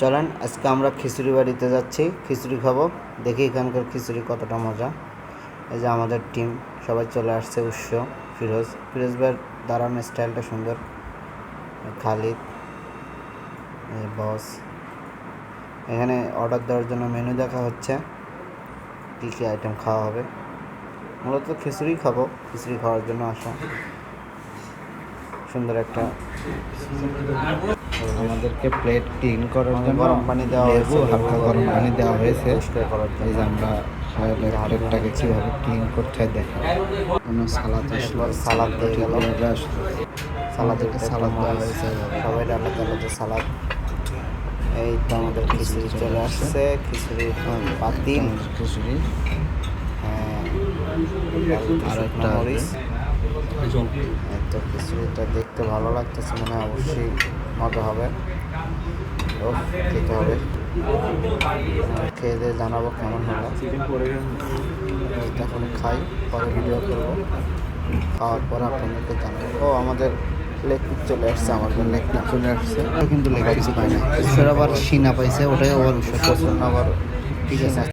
চলেন আজকে আমরা খিচুড়ি বাড়িতে যাচ্ছি, খিচুড়ি খাবো। দেখি এখানকার খিচুড়ি কতটা মজা। এই যে আমাদের টিম সবাই চলে আসছে। ফিরোজ ভাইয়ের দাঁড়ানোর স্টাইলটা সুন্দর। খালিদ, বস। এখানে অর্ডার দেওয়ার জন্য মেনু দেখা হচ্ছে, কী কী আইটেম খাওয়া হবে। মূলত খিচুড়ি খাবো, খিচুড়ি খাওয়ার জন্য আসা। সুন্দর একটা আমাদেরকে প্লেট ক্লিন করার জন্য গরম পানি দেওয়া হয়েছে, হালকা গরম পানি দেওয়া হয়েছে। পরিষ্কার করার এই যে জন্য আমরা প্লেটটাকে কীভাবে ক্লিন করতে হয় দেখেন। কোনো সালাদ আসলো, সালাদ দিয়ে গেল, আসলো, সালাদেরকে সালাদ দেওয়া হয়েছে, সবাই আলাদা আলাদা সালাদ। এই তো আমাদের খিচুড়ি চলে আসছে, খিচুড়ি পাতিল, খিচুড়ি আর একটা মরিচ। এই তো খিচুড়িটা দেখতে ভালো লাগতেছে, মানে অবশ্যই মজা হবে। খেতে হবে, খেয়ে দিয়ে জানাবো কেমন হলো। এখন খাই, পরে ভিডিও করবো। খাওয়ার পর আপনাদেরকে জানাবো। আমাদের লেগ পিস চলে আসছে, আমার জন্য লেগ পিস চলে আসছে, কিন্তু লেগ পিস পাই না। আবার সিনা পাইছে, ওটাই আবার পছন্দ। আবার ঠিক আছে।